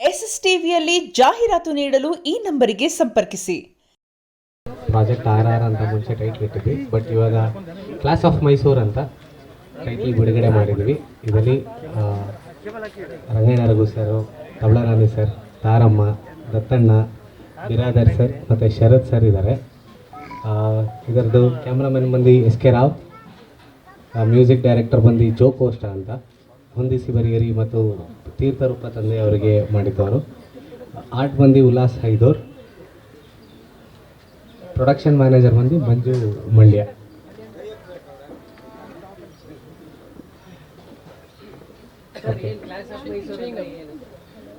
ಎಸ್ಎಸ್ಟಿವಿಯಲ್ಲಿ ಜಾಹೀರಾತು ನೀಡಲು ಈ ನಂಬರಿಗೆ ಸಂಪರ್ಕಿಸಿ. ಪ್ರಾಜೆಕ್ಟ್ RR ಅಂತ ಮುಂಚೆ ಟೈಟ್ಲ್ ಇಟ್ಟಿದ್ವಿ, ಬಟ್ ಇವಾಗ ಕ್ಲಾಸ್ ಆಫ್ ಮೈಸೂರು ಅಂತ ಟೈಟ್ಲ್ ಬಿಡುಗಡೆ ಮಾಡಿದ್ವಿ. ಇದರಲ್ಲಿ Ranganna Raghu sir, Tablarani sir, ತಾರಮ್ಮ, Dattanna, Biradar sir ಮತ್ತು ಶರತ್ ಸರ್ ಇದ್ದಾರೆ. ಇದರದ್ದು ಕ್ಯಾಮ್ರಾಮನ್ ಬಂದು SK ರಾವ್, ಮ್ಯೂಸಿಕ್ ಡೈರೆಕ್ಟರ್ ಬಂದು ಜೋ ಕೋಸ್ಟಾ ಅಂತ, ಹೊಂದಿಸಿ ಬರಿಗೇರಿ ಮತ್ತು ತೀರ್ಥರೂಪ ತಂದೆ ಅವರಿಗೆ ಮಾಡಿದ್ದವರು. ಆರ್ಟ್ ಬಂದು ಉಲ್ಲಾಸ್ ಹೈದೋರ್, ಪ್ರೊಡಕ್ಷನ್ ಮ್ಯಾನೇಜರ್ ಬಂದು ಮಂಜು ಮಂಡ್ಯ.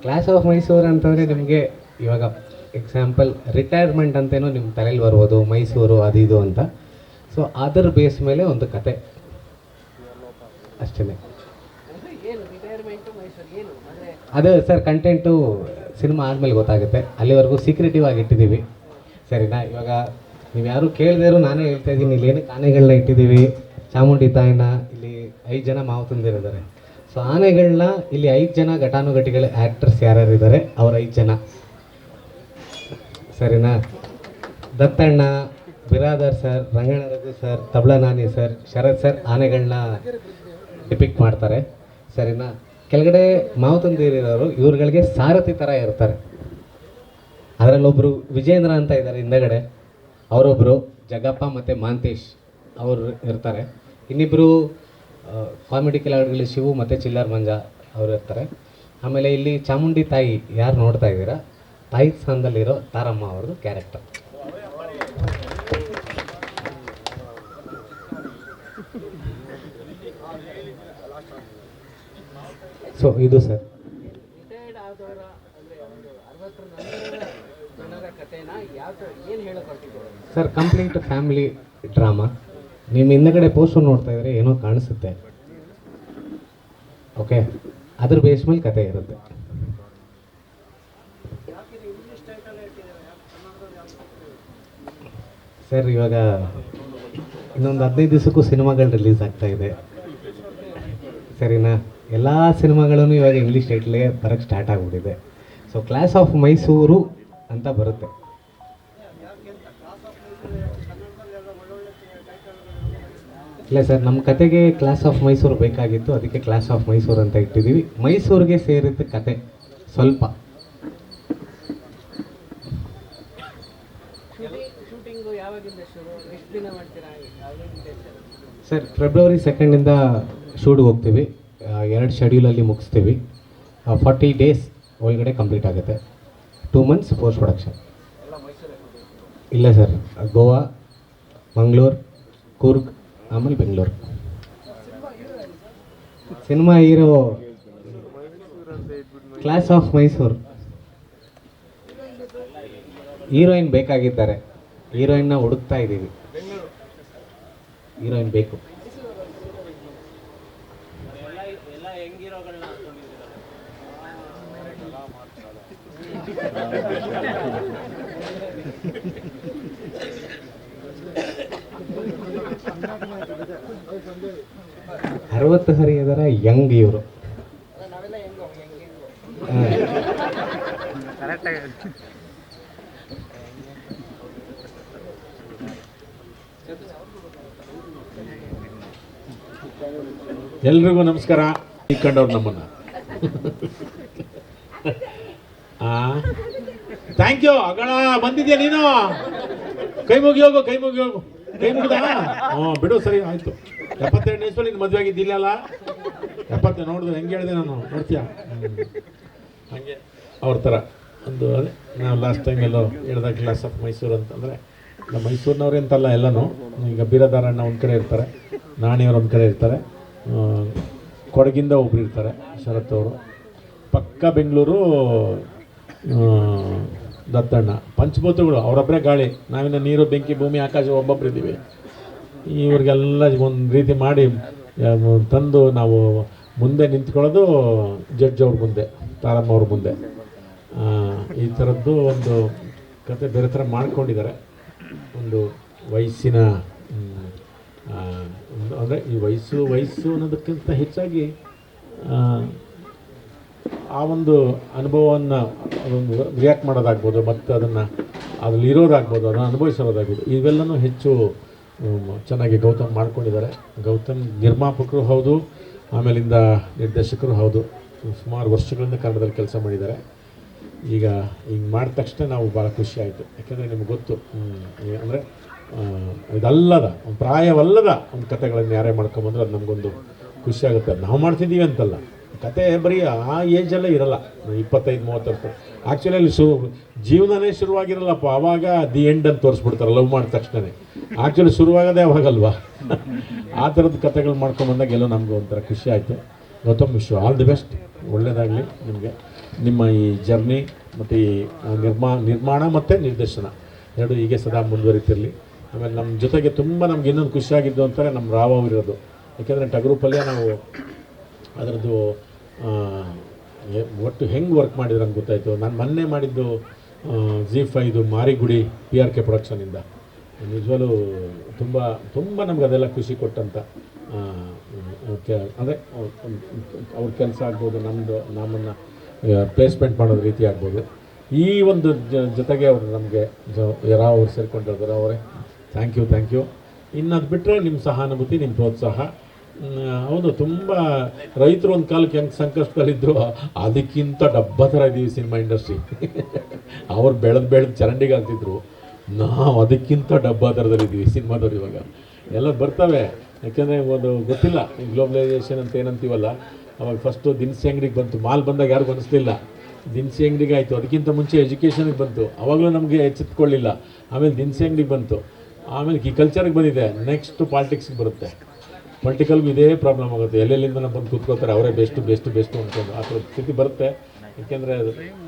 ಕ್ಲಾಸ್ ಆಫ್ ಮೈಸೂರು ಅಂತಂದರೆ ನಿಮಗೆ ಇವಾಗ ಎಕ್ಸಾಂಪಲ್ ರಿಟೈರ್ಮೆಂಟ್ ಅಂತೇನೋ ನಿಮ್ಮ ತಲೆಯಲ್ಲಿ ಬರ್ಬೋದು, ಮೈಸೂರು ಅದು ಇದು ಅಂತ. ಸೊ ಅದರ ಬೇಸ್ ಮೇಲೆ ಒಂದು ಕತೆ ಅಷ್ಟೇ. ಅದು ಸರ್ ಕಂಟೆಂಟು ಸಿನಿಮಾ ಆದಮೇಲೆ ಗೊತ್ತಾಗುತ್ತೆ, ಅಲ್ಲಿವರೆಗೂ ಸೀಕ್ರೆಟಿವ್ ಆಗಿ ಇಟ್ಟಿದ್ದೀವಿ, ಸರಿನಾ? ಇವಾಗ ನೀವು ಯಾರು ಕೇಳಿದೇರು ನಾನೇ ಹೇಳ್ತಾ ಇದ್ದೀನಿ. ಇಲ್ಲಿ ಏನಕ್ಕೆ ಆನೆಗಳನ್ನ ಇಟ್ಟಿದ್ದೀವಿ, ಚಾಮುಂಡಿ ತಾಯಿನ ಇಲ್ಲಿ 5 ಜನ ಮಾವುತಂದಿರಿದ್ದಾರೆ. ಸೊ ಆನೆಗಳನ್ನ ಇಲ್ಲಿ 5 ಜನ ಘಟಾನುಘಟಿಗಳ ಆ್ಯಕ್ಟರ್ಸ್ ಯಾರ್ಯಾರು ಇದ್ದಾರೆ ಅವ್ರು 5 ಜನ, ಸರಿನಾ? Dattanna, Biradar sir, Ranganna Raghu sir, Tablarani sir, Sharath sir ಆನೆಗಳನ್ನ ಡಿಪಿಕ್ಟ್ ಮಾಡ್ತಾರೆ, ಸರಿನಾ? ಕೆಳಗಡೆ ಮಾವುತಂದಿರೋರು ಇವ್ರುಗಳಿಗೆ ಸಾರಥಿ ಥರ ಇರ್ತಾರೆ. ಅದರಲ್ಲೊಬ್ಬರು ವಿಜೇಂದ್ರ ಅಂತ ಇದ್ದಾರೆ ಹಿಂದಗಡೆ, ಅವರೊಬ್ಬರು ಜಗಪ್ಪ ಮತ್ತು ಮಾಂತೇಶ್ ಅವರು ಇರ್ತಾರೆ. ಇನ್ನಿಬ್ಬರು ಕಾಮಿಡಿ ಕಿಲಾಡಿಗಳು ಶಿವು ಮತ್ತು ಚಿಲ್ಲರ್ ಮಂಜಾ ಅವರು ಇರ್ತಾರೆ. ಆಮೇಲೆ ಇಲ್ಲಿ ಚಾಮುಂಡಿ ತಾಯಿ ಯಾರು ನೋಡ್ತಾ ಇದ್ದೀರಾ, ತಾಯಿ ಸ್ಥಾನದಲ್ಲಿರೋ ತಾರಮ್ಮ ಅವ್ರದ್ದು ಕ್ಯಾರೆಕ್ಟರ್. ಸೊ ಇದು sir sir complete family drama. ನಿಮ್ಮ ಹಿಂದಗಡೆ ಪೋಸ್ಟರ್ ನೋಡ್ತಾ ಇದ್ರೆ ಏನೋ ಕಾಣಿಸುತ್ತೆ, ಓಕೆ? ಅದ್ರ ಬೇಸ್ ಮೇಲೆ ಕತೆ ಇರುತ್ತೆ. ಸರ್ ಇವಾಗ ಇನ್ನೊಂದು 15 ದಿವಸಕ್ಕೂ ಸಿನಿಮಾಗಳು ರಿಲೀಸ್ ಆಗ್ತಾ ಇದೆ, ಸರಿನಾ? ಎಲ್ಲ ಸಿನಿಮಾಗಳೂ ಇವಾಗ ಇಂಗ್ಲೀಷ್ ಟೈಟ್ಲಿಗೆ ಬರೋಕ್ಕೆ ಸ್ಟಾರ್ಟ್ ಆಗಿಬಿಟ್ಟಿದೆ. ಸೊ ಕ್ಲಾಸ್ ಆಫ್ ಮೈಸೂರು ಅಂತ ಬರುತ್ತೆ. ಇಲ್ಲ ಸರ್, ನಮ್ಮ ಕತೆಗೆ ಕ್ಲಾಸ್ ಆಫ್ ಮೈಸೂರು ಬೇಕಾಗಿತ್ತು, ಅದಕ್ಕೆ ಕ್ಲಾಸ್ ಆಫ್ ಮೈಸೂರು ಅಂತ ಇಟ್ಟಿದ್ದೀವಿ. ಮೈಸೂರಿಗೆ ಸೇರಿದ ಕತೆ ಸ್ವಲ್ಪ. ಸರ್ ಫೆಬ್ರವರಿ 2nd ಶೂಟ್ಗೆ ಹೋಗ್ತೀವಿ, 2 ಶೆಡ್ಯೂಲಲ್ಲಿ ಮುಗಿಸ್ತೀವಿ. 40 ಡೇಸ್ ಒಳಗಡೆ ಕಂಪ್ಲೀಟ್ ಆಗುತ್ತೆ. 2 months ಪೋಸ್ಟ್ ಪ್ರೊಡಕ್ಷನ್. ಇಲ್ಲ ಸರ್, ಗೋವಾ, ಮಂಗಳೂರು, ಕೂರ್ಗ್, ಆಮೇಲೆ Bengaluru. Cinema hero class of Mysuru. Heroine ಬೇಕಾಗಿದ್ದಾರೆ, ಹೀರೋಯಿನ್ನ ಹುಡುಕ್ತಾ ಇದ್ದೀವಿ. ಹೀರೋಯಿನ್ ಬೇಕು. ಅರವತ್ತು ಹರಿಯದರ ಯಂಗ್ ಇವರು. ಎಲ್ರಿಗೂ ನಮಸ್ಕಾರ. ಇಕ್ಕಂಡವ್ರು ನಮ್ಮನ್ನ ಥ್ಯಾಂಕ್ ಯು. ಅಗಳ ಬಂದಿದ್ಯಾ ನೀನು? ಕೈ ಮುಗಿ ಹೋಗು, ಕೈ ಮುಗಿ ಹೋಗು. ಕೈ ಮುಗಿದ? ಬಿಡು, ಸರಿ ಆಯ್ತು. 72 ವಯಸ್ಸಲ್ಲಿ ನೀನು ಮದುವೆ ಆಗಿದ್ದಿಲ್ಲ? 70 ನೋಡಿದ್ರು ಹೆಂಗೆ ಹೇಳಿದೆ ನಾನು, ನೋಡ್ತೀಯ? ಹಾಗೆ ಅವ್ರ ಥರ ಒಂದು ಅದೇ ನಾವು ಲಾಸ್ಟ್ ಟೈಮ್ ಎಲ್ಲೋ ಹೇಳಿದಾಗ ಕ್ಲಾಸ್ ಆಫ್ ಮೈಸೂರು ಅಂತಂದರೆ ಮೈಸೂರಿನವ್ರು ಅಂತಲ್ಲ, ಎಲ್ಲನೂ. ಈಗ ಬೀರದಾರಣ್ಣ ಒಂದು ಕಡೆ ಇರ್ತಾರೆ, ನಾಣಿಯವ್ರು ಒಂದು ಕಡೆ ಇರ್ತಾರೆ, ಕೊಡಗಿಂದ ಒಬ್ರು ಇರ್ತಾರೆ, ಶರತ್ ಅವರು. ಪಕ್ಕ ಬೆಂಗಳೂರು ದತ್ತಣ್ಣ. ಪಂಚಭೂತಗಳು ಅವರೊಬ್ಬರೇ ಗಾಳಿ, ನಾವಿನ್ನ ನೀರು, ಬೆಂಕಿ, ಭೂಮಿ, ಆಕಾಶ ಒಬ್ಬೊಬ್ರು ಇದ್ದೀವಿ. ಇವ್ರಿಗೆಲ್ಲ ಒಂದು ರೀತಿ ಮಾಡಿ ತಂದು ನಾವು ಮುಂದೆ ನಿಂತ್ಕೊಳ್ಳೋದು ಜಡ್ಜ್ ಅವ್ರ ಮುಂದೆ, ತಾರಮ್ಮ ಅವ್ರ ಮುಂದೆ. ಈ ಥರದ್ದು ಒಂದು ಕತೆ ಬೇರೆ ಥರ ಮಾಡ್ಕೊಂಡಿದ್ದಾರೆ. ಒಂದು ವಯಸ್ಸಿನ ಅಂದರೆ ಈ ವಯಸ್ಸು ಅನ್ನೋದಕ್ಕಿಂತ ಹೆಚ್ಚಾಗಿ ಆ ಒಂದು ಅನುಭವವನ್ನು ಅದೊಂದು ರಿಯಾಕ್ಟ್ ಮಾಡೋದಾಗ್ಬೋದು, ಮತ್ತು ಅದ್ರಲ್ಲಿ ಇರೋದಾಗ್ಬೋದು, ಅದನ್ನು ಅನುಭವಿಸೋದಾಗ್ಬೋದು, ಇವೆಲ್ಲನೂ ಹೆಚ್ಚು ಚೆನ್ನಾಗಿ ಗೌತಮ್ ಮಾಡ್ಕೊಂಡಿದ್ದಾರೆ. ಗೌತಮ್ ನಿರ್ಮಾಪಕರು ಹೌದು, ಆಮೇಲಿಂದ ನಿರ್ದೇಶಕರು ಹೌದು. ಸುಮಾರು ವರ್ಷಗಳಿಂದ ಕನ್ನಡದಲ್ಲಿ ಕೆಲಸ ಮಾಡಿದ್ದಾರೆ. ಈಗ ಹಿಂಗೆ ಮಾಡಿದ ತಕ್ಷಣ ನಾವು ಭಾಳ ಖುಷಿ ಆಯಿತು. ಯಾಕೆಂದರೆ ನಿಮ್ಗೆ ಗೊತ್ತು, ಅಂದರೆ ಇದಲ್ಲದ ಒಂದು ಪ್ರಾಯವಲ್ಲದ ಒಂದು ಕಥೆಗಳನ್ನು ಯಾರೇ ಮಾಡ್ಕೊಂಬಂದ್ರೆ ಅದು ನಮಗೊಂದು ಖುಷಿ ಆಗುತ್ತೆ. ಅದು ನಾವು ಮಾಡ್ತಿದ್ದೀವಿ ಅಂತಲ್ಲ, ಕತೆ ಬರೀ ಆ ಏಜಲ್ಲೇ ಇರಲ್ಲ, 25-30 ವರ್ಷ. ಆ್ಯಕ್ಚುಲಿ ಅಲ್ಲಿ ಜೀವನನೇ ಶುರುವಾಗಿರಲ್ಲಪ್ಪ, ಆವಾಗ ದಿ ಎಂಡ್ ಅಂತ ತೋರಿಸ್ಬಿಡ್ತಾರೆ ಲವ್ ಮಾಡಿದ ತಕ್ಷಣವೇ. ಆ್ಯಕ್ಚುಲಿ ಶುರುವಾಗೋದೇ ಅವಾಗಲ್ವಾ. ಆ ಥರದ ಕಥೆಗಳು ಮಾಡ್ಕೊಂಬಂದಾಗ ಎಲ್ಲೋ ನಮಗೂ ಒಂಥರ ಖುಷಿ ಆಯಿತು. ಗೌತಮ್ ವಿಶ್ವ ಆಲ್ ದಿ ಬೆಸ್ಟ್, ಒಳ್ಳೆಯದಾಗಲಿ ನಿಮಗೆ. ನಿಮ್ಮ ಈ ಜರ್ನಿ ಮತ್ತು ಈ ನಿರ್ಮಾಣ ಮತ್ತು ನಿರ್ದೇಶನ ಎರಡು ಹೀಗೆ ಸದಾ ಮುಂದುವರಿತಿರಲಿ. ಆಮೇಲೆ ನಮ್ಮ ಜೊತೆಗೆ ತುಂಬ ನಮ್ಗೆ ಇನ್ನೊಂದು ಖುಷಿಯಾಗಿದ್ದು ಅಂತಾರೆ ನಮ್ಮ ರಾವ್ ಅವರಿರೋದು. ಯಾಕೆಂದರೆ ಟಗರು ಪಲ್ಯ ನಾವು ಅದರದ್ದು ಒಟ್ಟು ಹೆಂಗೆ ವರ್ಕ್ ಮಾಡಿದ್ರು ಅಂತ ಗೊತ್ತಾಯಿತು. ನಾನು ಮೊನ್ನೆ ಮಾಡಿದ್ದು ZEE5 ಮಾರಿಗುಡಿ PRK ಪ್ರೊಡಕ್ಷನಿಂದ. ನಿಜವಾಗ್ಲೂ ತುಂಬ ತುಂಬ ನಮ್ಗೆ ಅದೆಲ್ಲ ಖುಷಿ ಕೊಟ್ಟಂಥ ಅಂದರೆ ಅವ್ರ ಕೆಲಸ ಆಗ್ಬೋದು, ನಮ್ಮನ್ನು ಪ್ಲೇಸ್ಮೆಂಟ್ ಮಾಡೋದು ರೀತಿ ಆಗ್ಬೋದು. ಈ ಒಂದು ಜೊತೆಗೆ ಅವರು ನಮಗೆ ಯಾರೋ ಅವ್ರು ಸೇರಿಕೊಂಡಿರ್ತಾರೆ, ಅವರೇ ಥ್ಯಾಂಕ್ ಯು. ಇನ್ನು ಅದು ಬಿಟ್ಟರೆ ನಿಮ್ಮ ಸಹಾನುಭೂತಿ, ನಿಮ್ಮ ಪ್ರೋತ್ಸಾಹ. ಹೌದು, ತುಂಬ ರೈತರು ಒಂದು ಕಾಲಕ್ಕೆ ಹೆಂಗೆ ಸಂಕಷ್ಟದಲ್ಲಿದ್ದರು, ಅದಕ್ಕಿಂತ ಡಬ್ಬ ಥರ ಇದ್ದೀವಿ ಸಿನಿಮಾ ಇಂಡಸ್ಟ್ರಿ. ಅವ್ರು ಬೆಳೆದು ಚರಂಡಿಗೆ ಆಗ್ತಿದ್ರು, ನಾವು ಅದಕ್ಕಿಂತ ಡಬ್ಬ ಥರದಲ್ಲಿದ್ದೀವಿ ಸಿನಿಮಾದವ್ರು. ಇವಾಗ ಎಲ್ಲ ಬರ್ತವೆ, ಯಾಕೆಂದರೆ ಒಂದು ಗೊತ್ತಿಲ್ಲ ಗ್ಲೋಬಲೈಸೇಷನ್ ಅಂತ ಏನಂತೀವಲ್ಲ, ಅವಾಗ ಫಸ್ಟು ದಿನಸಿ ಅಂಗಡಿಗೆ ಬಂತು. ಮಾಲ್ ಬಂದಾಗ ಯಾರಿಗೂ ಅನಿಸ್ಲಿಲ್ಲ, ದಿನಸಿ ಅಂಗಡಿಗೆ ಆಯಿತು. ಅದಕ್ಕಿಂತ ಮುಂಚೆ ಎಜುಕೇಷನಿಗೆ ಬಂತು, ಅವಾಗಲೂ ನಮಗೆ ಎಚ್ಚೆತ್ಕೊಳ್ಳಿಲ್ಲ. ಆಮೇಲೆ ದಿನಸಿ ಅಂಗಡಿಗೆ ಬಂತು, ಆಮೇಲೆ ಈ ಕಲ್ಚರ್ಗೆ ಬಂದಿದೆ, ನೆಕ್ಸ್ಟ್ ಪಾಲಿಟಿಕ್ಸ್ಗೆ ಬರುತ್ತೆ. ಪೊಲಿಟಿಕಲ್ಗೂ ಇದೇ ಪ್ರಾಬ್ಲಮ್ ಆಗುತ್ತೆ, ಎಲ್ಲೆಲ್ಲಿಂದ ನಾವು ಬಂದು ಕೂತ್ಕೋತಾರೆ, ಅವರೇ ಬೆಸ್ಟು ಅಂದ್ಕೊಂಡು ಆ ಥರದ ಸ್ಥಿತಿ ಬರುತ್ತೆ. ಯಾಕೆಂದರೆ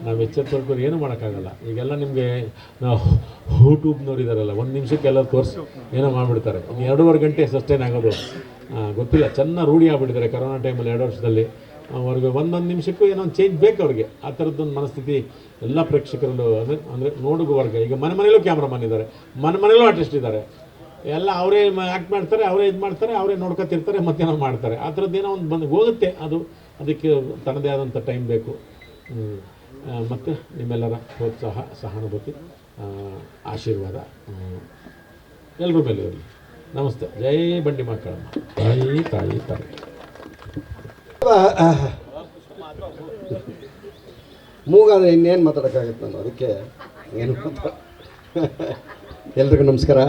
ನಾವು ಎಚ್ಚೆತ್ತುಕೊಂಡು ಏನೂ ಮಾಡೋಕ್ಕಾಗಲ್ಲ. ಈಗೆಲ್ಲ ನಿಮಗೆ ನಾವು ಯೂಟ್ಯೂಬ್ನವ್ರು ಒಂದು ನಿಮಿಷಕ್ಕೆ ಎಲ್ಲ ತೋರಿಸಿ ಏನೋ ಮಾಡಿಬಿಡ್ತಾರೆ. 2.5 ಗಂಟೆ ಸಸ್ಟೈನ್ ಆಗೋದು ಗೊತ್ತಿಲ್ಲ, ಚೆನ್ನಾಗಿ ರೂಢಿ ಆಗ್ಬಿಟ್ಟಿದ್ದಾರೆ ಕರೋನಾ ಟೈಮಲ್ಲಿ 2 ವರ್ಷದಲ್ಲಿ. ಅವ್ರಿಗೆ ಒಂದೊಂದು ನಿಮಿಷಕ್ಕೂ ಏನೋ ಒಂದು ಚೇಂಜ್ ಬೇಕು ಅವ್ರಿಗೆ. ಆ ಥರದ್ದೊಂದು ಮನಸ್ಥಿತಿ ಎಲ್ಲ ಪ್ರೇಕ್ಷಕರಲ್ಲೂ ಅಂದರೆ ನೋಡುವ ವರ್ಗ. ಈಗ ಮನೆಯಲ್ಲೂ ಕ್ಯಾಮ್ರಾಮನ್ ಇದ್ದಾರೆ, ಮನೆಯಲ್ಲೂ ಆರ್ಟಿಸ್ಟ್ ಇದ್ದಾರೆ, ಎಲ್ಲ ಅವರೇ ಆ್ಯಕ್ಟ್ ಮಾಡ್ತಾರೆ, ಅವರೇ ಇದು ಮಾಡ್ತಾರೆ, ಅವರೇ ನೋಡ್ಕೊತಿರ್ತಾರೆ, ಮತ್ತೇನೋ ಮಾಡ್ತಾರೆ. ಆ ಥರದ್ದೇನೋ ಒಂದು ಬಂದು ಹೋಗುತ್ತೆ. ಅದಕ್ಕೆ ತನ್ನದೇ ಆದಂಥ ಟೈಮ್ ಬೇಕು. ಮತ್ತು ನಿಮ್ಮೆಲ್ಲರ ಪ್ರೋತ್ಸಾಹ, ಸಹಾನುಭೂತಿ, ಆಶೀರ್ವಾದ ಎಲ್ಲರ ಮೇಲೆ ಇರಲಿ. ನಮಸ್ತೆ. ಜೈ ಬಂಡಿ ಮಕ್ಕಳಮ್ಮ, ತಾಯಿ. ಮೂಗಾದರೆ ಇನ್ನೇನು ಮಾತಾಡೋಕ್ಕಾಗತ್ತೆ ನಾನು, ಅದಕ್ಕೆ ಏನು ಎಲ್ರಿಗೂ ನಮಸ್ಕಾರ.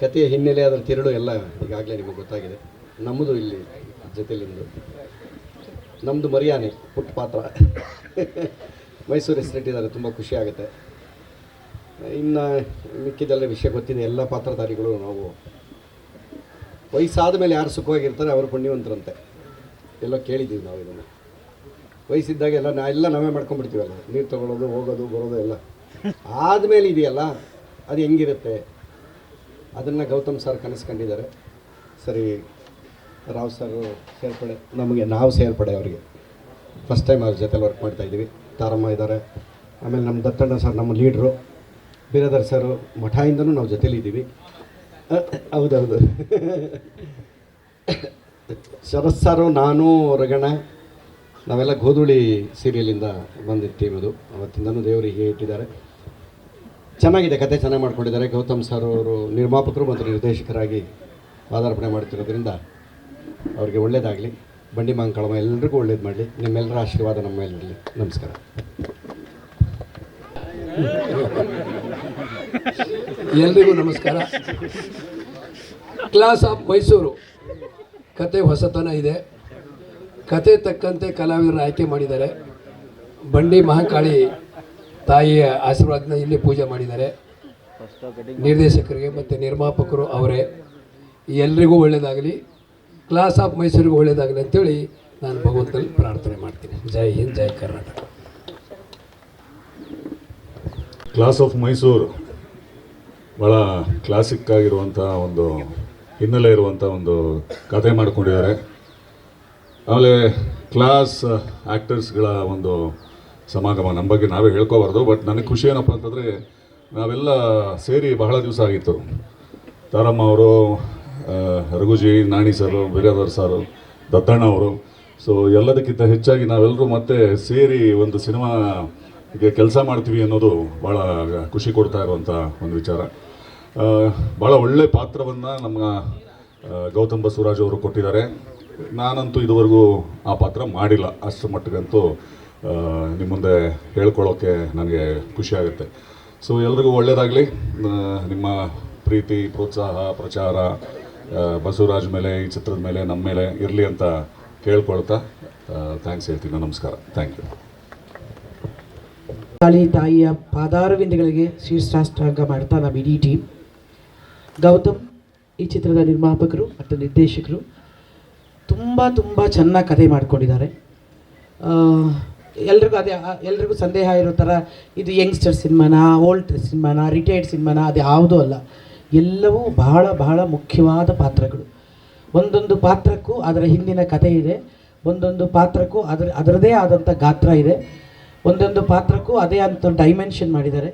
ಕಥೆಯ ಹಿನ್ನೆಲೆ, ಅದರ ತಿರುಳು ಎಲ್ಲ ಈಗಾಗಲೇ ನಿಮಗೆ ಗೊತ್ತಾಗಿದೆ. ನಮ್ಮದು ಇಲ್ಲಿ ಜೊತೆಲಿಂದು ನಮ್ಮದು ಮರ್ಯಾನೆ ಪುಟ್ಟ ಪಾತ್ರ ಮೈಸೂರು ಹೆಸರಿಟ್ಟಿದ್ದಾರೆ, ತುಂಬ ಖುಷಿ ಆಗುತ್ತೆ. ಇನ್ನು ಮಿಕ್ಕಿದೆಲ್ಲ ವಿಷಯ ಗೊತ್ತಿದೆ. ಎಲ್ಲ ಪಾತ್ರಧಾರಿಗಳು ನಾವು ವಯಸ್ಸಾದ ಮೇಲೆ ಯಾರು ಸುಖವಾಗಿರ್ತಾರೆ ಅವರು ಪುಣ್ಯವಂತರಂತೆ, ಎಲ್ಲ ಕೇಳಿದ್ದೀವಿ ನಾವು. ಇದನ್ನು ವಯಸ್ಸಿದ್ದಾಗ ಎಲ್ಲ ನಾವೇ ಮಾಡ್ಕೊಂಡ್ಬಿಡ್ತೀವಲ್ಲ, ನೀರು ತೊಗೊಳ್ಳೋದು, ಹೋಗೋದು, ಬರೋದು ಎಲ್ಲ. ಆದಮೇಲೆ ಇದೆಯಲ್ಲ, ಅದು ಹೆಂಗಿರುತ್ತೆ ಅದನ್ನು ಗೌತಮ್ ಸರ್ ಕನಸ್ಕೊಂಡಿದ್ದಾರೆ. ಸರಿ, ರಾವ್ ಸರ್ ಸೇರ್ಪಡೆ, ನಾವು ಸೇರ್ಪಡೆ ಅವರಿಗೆ ಫಸ್ಟ್ ಟೈಮ್ ಅವ್ರ ಜೊತೆಲಿ ವರ್ಕ್ ಮಾಡ್ತಾಯಿದ್ದೀವಿ. ತಾರಮ್ಮ ಇದ್ದಾರೆ, ಆಮೇಲೆ ನಮ್ಮ ದತ್ತಣ್ಣ ಸರ್ ನಮ್ಮ ಲೀಡ್ರು, ಬಿರಾದರ್ ಸರು ಮಠದಿಂದನೂ ನಾವು ಜೊತೆಲಿದ್ದೀವಿ. ಹೌದೌದು. ಶರತ್ ಸಾರು, ನಾನು, ರಗಣ, ನಾವೆಲ್ಲ ಗೋಧುಳಿ ಸೀರಿಯಲಿಂದ ಬಂದಿದ್ದ ಟೀಮ್ ಅದು. ಅವತ್ತಿಂದನೂ ದೇವರು ಹೀಗೆ ಇಟ್ಟಿದ್ದಾರೆ. ಚೆನ್ನಾಗಿದೆ, ಕತೆ ಚೆನ್ನಾಗಿ ಮಾಡ್ಕೊಂಡಿದ್ದಾರೆ. ಗೌತಮ್ ಸರ್ ಅವರು ನಿರ್ಮಾಪಕರು ಮತ್ತು ನಿರ್ದೇಶಕರಾಗಿ ಪಾದಾರ್ಪಣೆ ಮಾಡ್ತಿರೋದ್ರಿಂದ ಅವ್ರಿಗೆ ಒಳ್ಳೆಯದಾಗಲಿ. ಬಂಡಿ ಮಾಂಕಳಮ್ಮ ಎಲ್ರಿಗೂ ಒಳ್ಳೇದು ಮಾಡಲಿ. ನಿಮ್ಮೆಲ್ಲರ ಆಶೀರ್ವಾದ ನಮ್ಮ ಮೇಲೆ ಇರಲಿ. ನಮಸ್ಕಾರ. ಎಲ್ರಿಗೂ ನಮಸ್ಕಾರ. ಕ್ಲಾಸ್ ಆಫ್ ಮೈಸೂರು ಕತೆ ಹೊಸತನ ಇದೆ. ಕತೆ ತಕ್ಕಂತೆ ಕಲಾವಿದರನ್ನು ಆಯ್ಕೆ ಮಾಡಿದ್ದಾರೆ. ಬಂಡಿ ಮಹಾಕಾಳಿ ತಾಯಿಯ ಆಶೀರ್ವಾದನ ಇಲ್ಲಿ ಪೂಜೆ ಮಾಡಿದ್ದಾರೆ. ನಿರ್ದೇಶಕರಿಗೆ ಮತ್ತು ನಿರ್ಮಾಪಕರು ಅವರೇ. ಎಲ್ರಿಗೂ ಒಳ್ಳೆಯದಾಗಲಿ, ಕ್ಲಾಸ್ ಆಫ್ ಮೈಸೂರಿಗೂ ಒಳ್ಳೆಯದಾಗಲಿ ಅಂತೇಳಿ ನಾನು ಭಗವಂತನಲ್ಲಿ ಪ್ರಾರ್ಥನೆ ಮಾಡ್ತೀನಿ. ಜೈ ಹಿಂದ್, ಜೈ ಕರ್ನಾಟಕ. ಕ್ಲಾಸ್ ಆಫ್ ಮೈಸೂರು ಭಾಳ ಕ್ಲಾಸಿಕ್ ಆಗಿರುವಂಥ ಒಂದು ಹಿನ್ನೆಲೆ ಇರುವಂಥ ಒಂದು ಕತೆ ಮಾಡಿಕೊಂಡಿದ್ದಾರೆ. ಆಮೇಲೆ ಕ್ಲಾಸ್ ಆ್ಯಕ್ಟರ್ಸ್ಗಳ ಒಂದು ಸಮಾಗಮ. ನಮ್ಮ ಬಗ್ಗೆ ನಾವೇ ಹೇಳ್ಕೋಬಾರ್ದು, ಬಟ್ ನನಗೆ ಖುಷಿ ಏನಪ್ಪ ಅಂತಂದರೆ ನಾವೆಲ್ಲ ಸೇರಿ ಬಹಳ ದಿವಸ ಆಗಿತ್ತು. ತಾರಮ್ಮ ಅವರು, ರಘುಜಿ, ನಾಣಿ ಸರು, ಬಿರಾದರ್ ಸಾರು, ದತ್ತಣ್ಣ ಅವರು ಸೊ ಎಲ್ಲದಕ್ಕಿಂತ ಹೆಚ್ಚಾಗಿ ನಾವೆಲ್ಲರೂ ಮತ್ತೆ ಸೇರಿ ಒಂದು ಸಿನಿಮಾಗೆ ಕೆಲಸ ಮಾಡ್ತೀವಿ ಅನ್ನೋದು ಭಾಳ ಖುಷಿ ಕೊಡ್ತಾ ಇರುವಂಥ ಒಂದು ವಿಚಾರ. ಭಾಳ ಒಳ್ಳೆ ಪಾತ್ರವನ್ನು ನಮ್ಮ ಗೌತಮ್ ಬಸವರಾಜ್ ಅವರು ಕೊಟ್ಟಿದ್ದಾರೆ. ನಾನಂತೂ ಇದುವರೆಗೂ ಆ ಪಾತ್ರ ಮಾಡಿಲ್ಲ, ಅಷ್ಟರ ಮಟ್ಟಿಗಂತೂ ನಿಮ್ಮ ಮುಂದೆ ಹೇಳ್ಕೊಳ್ಳೋಕ್ಕೆ ನನಗೆ ಖುಷಿ ಆಗುತ್ತೆ. ಸೊ ಎಲ್ರಿಗೂ ಒಳ್ಳೆಯದಾಗಲಿ. ನಿಮ್ಮ ಪ್ರೀತಿ, ಪ್ರೋತ್ಸಾಹ, ಪ್ರಚಾರ ಬಸವರಾಜ್ ಮೇಲೆ, ಈ ಚಿತ್ರದ ಮೇಲೆ, ನಮ್ಮ ಮೇಲೆ ಇರಲಿ ಅಂತ ಕೇಳ್ಕೊಳ್ತಾ ಥ್ಯಾಂಕ್ಸ್ ಹೇಳ್ತೀನಿ. ನಮಸ್ಕಾರ. Thank you. ಕಾಳಿ ತಾಯಿಯ ಪಾದಾರವಿಂದಗಳಿಗೆ ಶೀರ್ಷಾಷ್ಟಾಂಗ ಮಾಡ್ತಾ ನಮ್ಮ ಇಡೀ ಟೀಮ್, ಗೌತಮ್ ಈ ಚಿತ್ರದ ನಿರ್ಮಾಪಕರು ಮತ್ತು ನಿರ್ದೇಶಕರು ತುಂಬ ಚೆನ್ನಾಗಿ ಕಥೆ ಮಾಡ್ಕೊಂಡಿದ್ದಾರೆ. ಎಲ್ರಿಗೂ ಸಂದೇಹ ಇರೋ ಥರ ಇದು ಯಂಗ್ಸ್ಟರ್ ಸಿನಿಮಾನ, ಓಲ್ಡ್ ಸಿನಿಮಾನ, ರಿಟೈರ್ಡ್ ಸಿನಿಮಾನ, ಅದು ಯಾವುದೂ ಅಲ್ಲ. ಎಲ್ಲವೂ ಬಹಳ ಮುಖ್ಯವಾದ ಪಾತ್ರಗಳು. ಒಂದೊಂದು ಪಾತ್ರಕ್ಕೂ ಅದರ ಹಿಂದಿನ ಕಥೆ ಇದೆ, ಒಂದೊಂದು ಪಾತ್ರಕ್ಕೂ ಅದರದೇ ಆದಂಥ ಗಾತ್ರ ಇದೆ, ಒಂದೊಂದು ಪಾತ್ರಕ್ಕೂ ಅದೇ ಅಂತ ಡೈಮೆನ್ಷನ್ ಮಾಡಿದ್ದಾರೆ.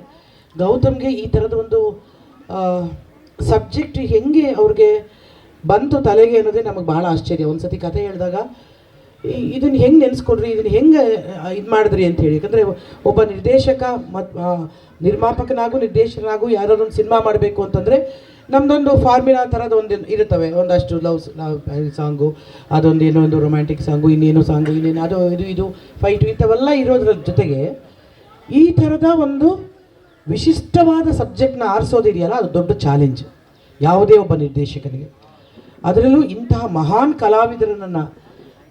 ಗೌತಮ್ಗೆ ಈ ಥರದ ಒಂದು ಸಬ್ಜೆಕ್ಟ್ ಹೆಂಗೆ ಅವ್ರಿಗೆ ಬಂತು ತಲೆಗೆ ಅನ್ನೋದೇ ನಮಗೆ ಭಾಳ ಆಶ್ಚರ್ಯ. ಒಂದು ಸತಿ ಕಥೆ ಹೇಳಿದಾಗ ಇದನ್ನು ಹೆಂಗೆ ನೆನೆಸ್ಕೊಂಡ್ರಿ, ಇದನ್ನು ಹೆಂಗೆ ಇದು ಮಾಡಿದ್ರಿ ಅಂತ ಹೇಳಿ. ಯಾಕಂದರೆ ಒಬ್ಬ ನಿರ್ದೇಶಕ ಮತ್ತು ನಿರ್ಮಾಪಕನಾಗೂ ನಿರ್ದೇಶಕನಾಗೂ ಯಾರಾದ್ರು ಒಂದು ಸಿನಿಮಾ ಮಾಡಬೇಕು ಅಂತಂದರೆ ನಮ್ಮದೊಂದು ಫಾರ್ಮುಲಾ ಥರದ ಒಂದು ಇರುತ್ತವೆ. ಒಂದಷ್ಟು ಲವ್ ಸಾಂಗು, ಅದೊಂದು ಏನೋ ಒಂದು ರೊಮ್ಯಾಂಟಿಕ್ ಸಾಂಗು, ಇನ್ನೇನೋ ಸಾಂಗು, ಇನ್ನೇನು ಅದು ಇದು ಫೈಟು, ಇಂಥವೆಲ್ಲ ಇರೋದ್ರ ಜೊತೆಗೆ ಈ ಥರದ ಒಂದು ವಿಶಿಷ್ಟವಾದ ಸಬ್ಜೆಕ್ಟ್ನ ಆರಿಸೋದಿದೆಯಲ್ಲ, ಅದು ದೊಡ್ಡ ಚಾಲೆಂಜ್ ಯಾವುದೇ ಒಬ್ಬ ನಿರ್ದೇಶಕನಿಗೆ. ಅದರಲ್ಲೂ ಇಂತಹ ಮಹಾನ್ ಕಲಾವಿದರನ್ನು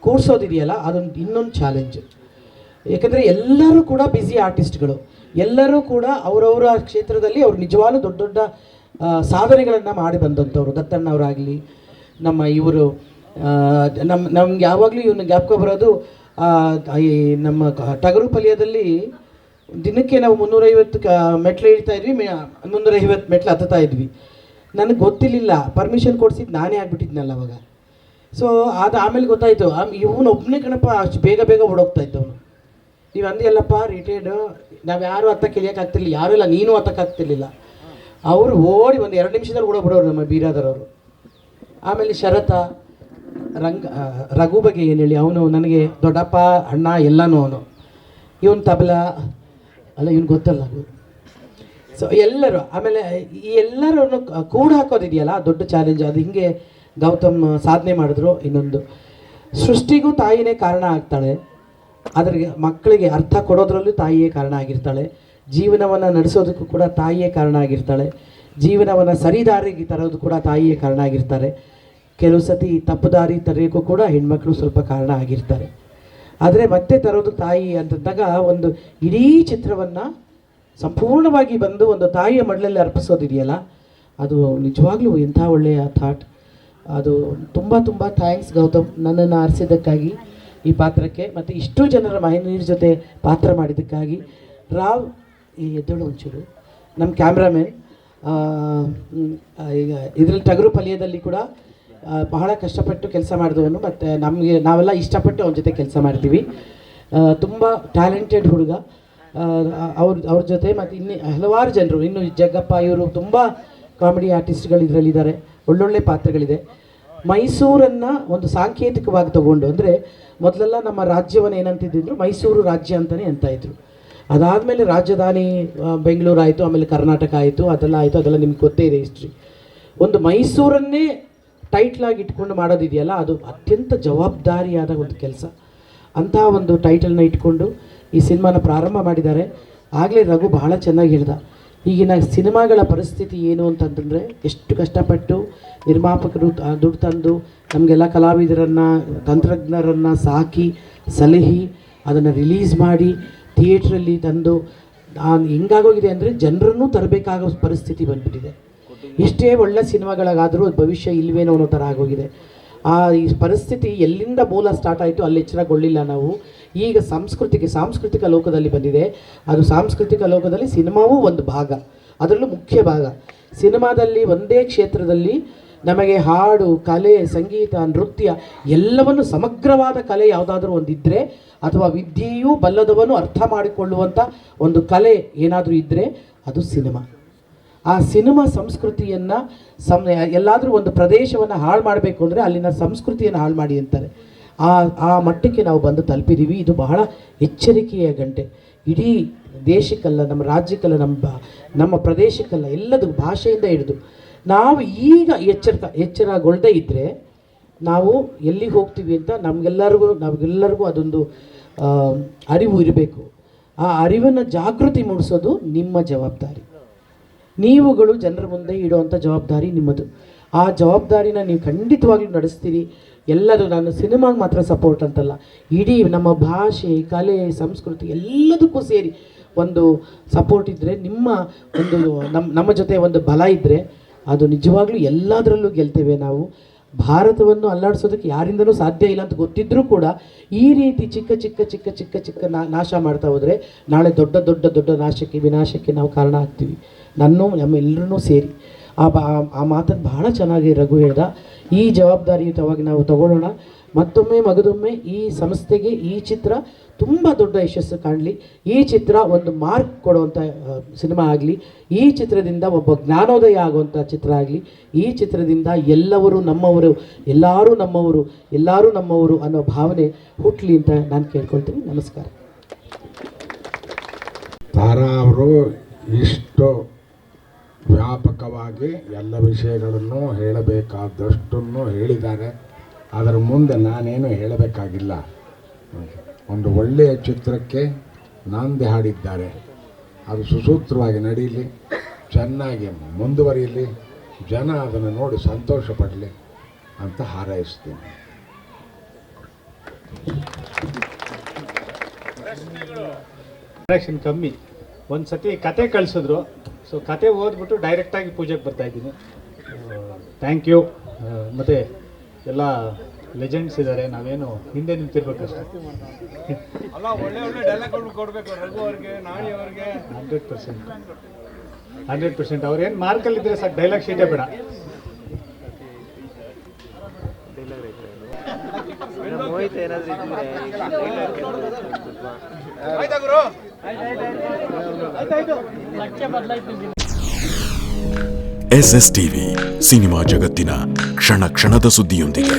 ಕೂರಿಸೋದಿದೆಯಲ್ಲ, ಅದೊಂದು ಇನ್ನೊಂದು ಚಾಲೆಂಜ್. ಯಾಕಂದರೆ ಎಲ್ಲರೂ ಕೂಡ ಬ್ಯುಸಿ ಆರ್ಟಿಸ್ಟ್ಗಳು, ಎಲ್ಲರೂ ಕೂಡ ಅವರವರ ಕ್ಷೇತ್ರದಲ್ಲಿ ಅವರು ನಿಜವಾಗ್ಲೂ ದೊಡ್ಡ ಸಾಧನೆಗಳನ್ನು ಮಾಡಿ ಬಂದಂಥವ್ರು. ದತ್ತಣ್ಣವರಾಗಲಿ, ನಮ್ಮ ಇವರು ನಮ್ಗೆ ಯಾವಾಗಲೂ ಇವನು ಜ್ಞಾಪಕ ಬರೋದು, ಈ ನಮ್ಮ ಟಗರು ಪಲ್ಯದಲ್ಲಿ ದಿನಕ್ಕೆ ನಾವು 350 ಮೆಟ್ಲು ಇಳ್ತಾ ಇದ್ವಿ, 350 ಮೆಟ್ಲು ಹತ್ತುತ್ತಾ ಇದ್ವಿ. ನನಗೆ ಗೊತ್ತಿರಲಿಲ್ಲ, ಪರ್ಮಿಷನ್ ಕೊಡಿಸಿದ್ದು ನಾನೇ ಆಗ್ಬಿಟ್ಟಿದ್ನಲ್ಲ ಅವಾಗ. ಸೊ ಅದು ಆಮೇಲೆ ಗೊತ್ತಾಯಿತು, ಇವನು ಒಬ್ಬನೇ ಕಣಪ್ಪ ಅಷ್ಟು ಬೇಗ ಓಡೋಗ್ತಾ ಇದ್ದವನು. ನೀವು ಅಂದಿಯಲ್ಲಪ್ಪ ರಿಟೈರ್ಡು, ನಾವು ಯಾರು ಹತ್ತಕ್ಕೆ ಇಳಿಯೋಕ್ಕಾಗ್ತಿರ್ಲಿಲ್ಲ, ಯಾರೂ ಇಲ್ಲ, ನೀನು ಹತ್ತಕ್ಕಾಗ್ತಿರ್ಲಿಲ್ಲ. ಅವರು ಓಡಿ ಒಂದು 2 ನಿಮಿಷದಲ್ಲಿ ಓಡೋಗ್ಬಿಡೋರು ನಮ್ಮ ಬೀರಾದರವರು. ಆಮೇಲೆ ಶರತ ರಘು ಬಗ್ಗೆ ಏನು ಹೇಳಿ, ಅವನು ನನಗೆ ದೊಡ್ಡಪ್ಪ ಅಣ್ಣ ಎಲ್ಲನೂ. ಅವನು ಇವನು ತಬಲಾ ಅಲ್ಲ, ಇವನು ಗೊತ್ತಲ್ಲ. ಸೊ ಎಲ್ಲರೂ, ಆಮೇಲೆ ಈ ಎಲ್ಲರನ್ನು ಕೂಡ ಹಾಕೋದಿದೆಯಲ್ಲ ದೊಡ್ಡ ಚಾಲೆಂಜ್. ಅದು ಹಿಂಗೆ ಗೌತಮ್ ಸಾಧನೆ ಮಾಡಿದ್ರು. ಇನ್ನೊಂದು, ಸೃಷ್ಟಿಗೂ ತಾಯಿನೇ ಕಾರಣ ಆಗ್ತಾಳೆ, ಅದ್ರಿಗೆ ಮಕ್ಕಳಿಗೆ ಅರ್ಥ ಕೊಡೋದ್ರಲ್ಲೂ ತಾಯಿಯೇ ಕಾರಣ ಆಗಿರ್ತಾಳೆ, ಜೀವನವನ್ನು ನಡೆಸೋದಕ್ಕೂ ಕೂಡ ತಾಯಿಯೇ ಕಾರಣ ಆಗಿರ್ತಾಳೆ, ಜೀವನವನ್ನು ಸರಿದಾರಿಗೆ ತರೋದು ಕೂಡ ತಾಯಿಯೇ ಕಾರಣ ಆಗಿರ್ತಾರೆ. ಕೆಲವು ಸತಿ ತಪ್ಪು ದಾರಿ ತರೋಕ್ಕೂ ಕೂಡ ಹೆಣ್ಮಕ್ಳು ಸ್ವಲ್ಪ ಕಾರಣ ಆಗಿರ್ತಾರೆ. ಆದರೆ ಮತ್ತೆ ತರೋದು ತಾಯಿ ಅಂತಂದಾಗ ಒಂದು ಇಡೀ ಚಿತ್ರವನ್ನು ಸಂಪೂರ್ಣವಾಗಿ ಬಂದು ಒಂದು ತಾಯಿಯ ಮಡಲಲ್ಲಿ ಅರ್ಪಿಸೋದಿದೆಯಲ್ಲ, ಅದು ನಿಜವಾಗ್ಲೂ ಎಂಥ ಒಳ್ಳೆಯ ಥಾಟ್. ಅದು ತುಂಬ ಥ್ಯಾಂಕ್ಸ್ ಗೌತಮ್, ನನ್ನನ್ನು ಆರಿಸಿದ್ದಕ್ಕಾಗಿ ಈ ಪಾತ್ರಕ್ಕೆ, ಮತ್ತು ಇಷ್ಟು ಜನರ ಮಹಿಳೆಯರ ಜೊತೆ ಪಾತ್ರ ಮಾಡಿದ್ದಕ್ಕಾಗಿ. ರಾವ್ ಎದ್ದೋಳು ಒಂಚೂರು, ನಮ್ಮ ಕ್ಯಾಮ್ರಾಮನ್, ಈಗ ಇದರಲ್ಲಿ ಟಗರು ಪಲ್ಯದಲ್ಲಿ ಕೂಡ ಬಹಳ ಕಷ್ಟಪಟ್ಟು ಕೆಲಸ ಮಾಡಿದವನು, ಮತ್ತು ನಾವೆಲ್ಲ ಇಷ್ಟಪಟ್ಟು ಅವನ ಜೊತೆ ಕೆಲಸ ಮಾಡ್ತೀವಿ. ತುಂಬ ಟ್ಯಾಲೆಂಟೆಡ್ ಹುಡುಗ. ಅವ್ರ ಜೊತೆ ಮತ್ತು ಇನ್ನು ಹಲವಾರು ಜನರು, ಇನ್ನು ಜಗ್ಗಪ್ಪ, ಇವರು ತುಂಬ ಕಾಮಿಡಿ ಆರ್ಟಿಸ್ಟ್ಗಳು ಇದರಲ್ಲಿದ್ದಾರೆ, ಒಳ್ಳೊಳ್ಳೆ ಪಾತ್ರಗಳಿದೆ. ಮೈಸೂರನ್ನು ಒಂದು ಸಾಂಕೇತಿಕವಾಗಿ ತಗೊಂಡು, ಅಂದರೆ ಮೊದಲೆಲ್ಲ ನಮ್ಮ ರಾಜ್ಯವನ್ನು ಏನಂತಿದ್ರು, ಮೈಸೂರು ರಾಜ್ಯ ಅಂತಲೇ ಅಂತಾಯಿದ್ರು. ಅದಾದಮೇಲೆ ರಾಜಧಾನಿ ಬೆಂಗಳೂರು ಆಯಿತು, ಆಮೇಲೆ ಕರ್ನಾಟಕ ಆಯಿತು, ಅದೆಲ್ಲ ಆಯಿತು, ಅದೆಲ್ಲ ನಿಮ್ಗೆ ಗೊತ್ತೇ ಇದೆ ಹಿಸ್ಟ್ರಿ. ಒಂದು ಮೈಸೂರನ್ನೇ ಟೈಟ್ಲಾಗಿ ಇಟ್ಕೊಂಡು ಮಾಡೋದಿದೆಯಲ್ಲ, ಅದು ಅತ್ಯಂತ ಜವಾಬ್ದಾರಿಯಾದ ಒಂದು ಕೆಲಸ. ಅಂತಹ ಒಂದು ಟೈಟಲ್ನ ಇಟ್ಕೊಂಡು ಈ ಸಿನಿಮಾನ ಪ್ರಾರಂಭ ಮಾಡಿದ್ದಾರೆ. ಆಗಲೇ ರಘು ಬಹಳ ಚೆನ್ನಾಗಿ ಹೇಳ್ದ, ಈಗಿನ ಸಿನಿಮಾಗಳ ಪರಿಸ್ಥಿತಿ ಏನು ಅಂತಂತಂದರೆ, ಎಷ್ಟು ಕಷ್ಟಪಟ್ಟು ನಿರ್ಮಾಪಕರು ದುಡ್ಡು ತಂದು ನಮಗೆಲ್ಲ ಕಲಾವಿದರನ್ನು, ತಂತ್ರಜ್ಞರನ್ನು ಸಾಕಿ ಸಲಹಿ ಅದನ್ನು ರಿಲೀಸ್ ಮಾಡಿ ಥಿಯೇಟ್ರಲ್ಲಿ ತಂದು ಹೆಂಗಾಗೋಗಿದೆ ಅಂದರೆ ಜನರನ್ನು ತರಬೇಕಾಗೋ ಪರಿಸ್ಥಿತಿ ಬಂದುಬಿಟ್ಟಿದೆ. ಎಷ್ಟೇ ಒಳ್ಳೆ ಸಿನಿಮಾಗಳಾದರೂ ಭವಿಷ್ಯ ಇಲ್ವೇನೋ ಅನ್ನೋ ಥರ ಆಗೋಗಿದೆ. ಈ ಪರಿಸ್ಥಿತಿ ಎಲ್ಲಿಂದ ಮೂಲ ಸ್ಟಾರ್ಟ್ ಆಯಿತು ಅಲ್ಲಿ ಎಚ್ಚರಗೊಳ್ಳಿಲ್ಲ ನಾವು. ಈಗ ಸಾಂಸ್ಕೃತಿಕ ಲೋಕದಲ್ಲಿ ಬಂದಿದೆ. ಅದು ಸಾಂಸ್ಕೃತಿಕ ಲೋಕದಲ್ಲಿ ಸಿನಿಮಾವೂ ಒಂದು ಭಾಗ, ಅದರಲ್ಲೂ ಮುಖ್ಯ ಭಾಗ. ಸಿನಿಮಾದಲ್ಲಿ ಒಂದೇ ಕ್ಷೇತ್ರದಲ್ಲಿ ನಮಗೆ ಹಾಡು, ಕಲೆ, ಸಂಗೀತ, ನೃತ್ಯ ಎಲ್ಲವನ್ನು ಸಮಗ್ರವಾದ ಕಲೆ ಯಾವುದಾದ್ರೂ ಒಂದಿದ್ದರೆ, ಅಥವಾ ವಿದ್ಯೆಯೂ ಬಲ್ಲದವನು ಅರ್ಥ ಮಾಡಿಕೊಳ್ಳುವಂಥ ಒಂದು ಕಲೆ ಏನಾದರೂ ಇದ್ದರೆ ಅದು ಸಿನಿಮಾ. ಆ ಸಿನಿಮಾ ಸಂಸ್ಕೃತಿಯನ್ನು ಎಲ್ಲಾದರೂ ಒಂದು ಪ್ರದೇಶವನ್ನು ಹಾಳು ಮಾಡಬೇಕು ಅಂದರೆ ಅಲ್ಲಿನ ಸಂಸ್ಕೃತಿಯನ್ನು ಹಾಳು ಮಾಡಿ ಅಂತಾರೆ. ಆ ಮಟ್ಟಕ್ಕೆ ನಾವು ಬಂದು ತಲುಪಿದ್ದೀವಿ. ಇದು ಬಹಳ ಎಚ್ಚರಿಕೆಯ ಗಂಟೆ. ಇಡೀ ದೇಶಕ್ಕಲ್ಲ, ನಮ್ಮ ರಾಜ್ಯಕ್ಕಲ್ಲ, ನಮ್ಮ ಪ್ರದೇಶಕ್ಕಲ್ಲ, ಎಲ್ಲದೂ ಭಾಷೆಯಿಂದ ಹಿಡಿದು ನಾವು ಈಗ ಎಚ್ಚರಗೊಳ್ಳದೇ ಇದ್ದರೆ ನಾವು ಎಲ್ಲಿಗೆ ಹೋಗ್ತೀವಿ ಅಂತ ನಮಗೆಲ್ಲರಿಗೂ ಅದೊಂದು ಅರಿವು ಇರಬೇಕು. ಆ ಅರಿವನ್ನು ಜಾಗೃತಿ ಮೂಡಿಸೋದು ನಿಮ್ಮ ಜವಾಬ್ದಾರಿ. ನೀವುಗಳು ಜನರ ಮುಂದೆ ಇಡುವಂಥ ಜವಾಬ್ದಾರಿ ನಿಮ್ಮದು. ಆ ಜವಾಬ್ದಾರಿನ ನೀವು ಖಂಡಿತವಾಗ್ಲೂ ನಡೆಸ್ತೀರಿ. ಎಲ್ಲರೂ, ನಾನು ಸಿನಿಮಾಗೆ ಮಾತ್ರ ಸಪೋರ್ಟ್ ಅಂತಲ್ಲ, ಇಡೀ ನಮ್ಮ ಭಾಷೆ, ಕಲೆ, ಸಂಸ್ಕೃತಿ ಎಲ್ಲದಕ್ಕೂ ಸೇರಿ ಒಂದು ಸಪೋರ್ಟ್ ಇದ್ದರೆ, ನಮ್ಮ ಜೊತೆ ಒಂದು ಬಲ ಇದ್ದರೆ, ಅದು ನಿಜವಾಗ್ಲೂ ಎಲ್ಲದರಲ್ಲೂ ಗೆಲ್ತೇವೆ ನಾವು. ಭಾರತವನ್ನು ಅಲ್ಲಾಡಿಸೋದಕ್ಕೆ ಯಾರಿಂದನೂ ಸಾಧ್ಯ ಇಲ್ಲ ಅಂತ ಗೊತ್ತಿದ್ದರೂ ಕೂಡ ಈ ರೀತಿ ಚಿಕ್ಕ ನಾಶ ಮಾಡ್ತಾ ಹೋದರೆ ನಾಳೆ ದೊಡ್ಡ ವಿನಾಶಕ್ಕೆ ನಾವು ಕಾರಣ ಆಗ್ತೀವಿ. ನಮ್ಮೆಲ್ಲರೂ ಸೇರಿ ಆ ಮಾತನ್ನು ಬಹಳ ಚೆನ್ನಾಗಿ ರಘು ಹೇಳ್ದ. ಈ ಜವಾಬ್ದಾರಿಯುತವಾಗಿ ನಾವು ತಗೊಳ್ಳೋಣ. ಮಗದೊಮ್ಮೆ ಈ ಸಂಸ್ಥೆಗೆ ಈ ಚಿತ್ರ ತುಂಬ ದೊಡ್ಡ ಯಶಸ್ಸು ಕಾಣಲಿ. ಈ ಚಿತ್ರ ಒಂದು ಮಾರ್ಕ್ ಕೊಡುವಂಥ ಸಿನಿಮಾ ಆಗಲಿ. ಈ ಚಿತ್ರದಿಂದ ಒಬ್ಬ ಜ್ಞಾನೋದಯ ಆಗುವಂಥ ಚಿತ್ರ ಆಗಲಿ. ಈ ಚಿತ್ರದಿಂದ ಎಲ್ಲರೂ ನಮ್ಮವರು ಅನ್ನೋ ಭಾವನೆ ಹುಟ್ಟಲಿ ಅಂತ ನಾನು ಕೇಳ್ಕೊಳ್ತೀನಿ. ನಮಸ್ಕಾರ. ತಾರಾ ಅವರು ಇಷ್ಟು ವ್ಯಾಪಕವಾಗಿ ಎಲ್ಲ ವಿಷಯಗಳನ್ನು ಹೇಳಬೇಕಾದಷ್ಟನ್ನು ಹೇಳಿದ್ದಾರೆ. ಅದರ ಮುಂದೆ ನಾನೇನು ಹೇಳಬೇಕಾಗಿಲ್ಲ. ಒಂದು ಒಳ್ಳೆಯ ಚಿತ್ರಕ್ಕೆ ನಾಂದಿ ಹಾಡಿದ್ದಾರೆ. ಅದು ಸುಸೂತ್ರವಾಗಿ ನಡೀಲಿ, ಚೆನ್ನಾಗಿ ಮುಂದುವರಿಯಲಿ, ಜನ ಅದನ್ನು ನೋಡಿ ಸಂತೋಷ ಪಡಲಿ ಅಂತ ಹಾರೈಸ್ತೀನಿ. ಡೈರೆಕ್ಷನ್ ಕಮ್ಮಿ. ಒಂದು ಸತಿ ಕತೆ ಕಳಿಸಿದ್ರು, ಸೊ ಕತೆ ಓದ್ಬಿಟ್ಟು ಡೈರೆಕ್ಟಾಗಿ ಪೂಜೆಗೆ ಬರ್ತಾಯಿದ್ದೀನಿ. Thank you. ಮತ್ತು ಎಲ್ಲ ಲೆಜೆಂಡ್ಸ್ ಇದ್ದಾರೆ, ನಾವೇನು ಹಿಂದೆ ನಿಂತಿರ್ಬೇಕಷ್ಟೇ. 100% ಅವ್ರೇನು ಮಾರ್ಕಲ್ಲಿದ್ದರೆ ಸಾಕು, ಡೈಲಾಗ್ ಶೀಟೇ ಬೇಡ. SSTV ಸಿನಿಮಾ ಜಗತ್ತಿನ ಕ್ಷಣ ಕ್ಷಣದ ಸುದ್ದಿಯೊಂದಿಗೆ.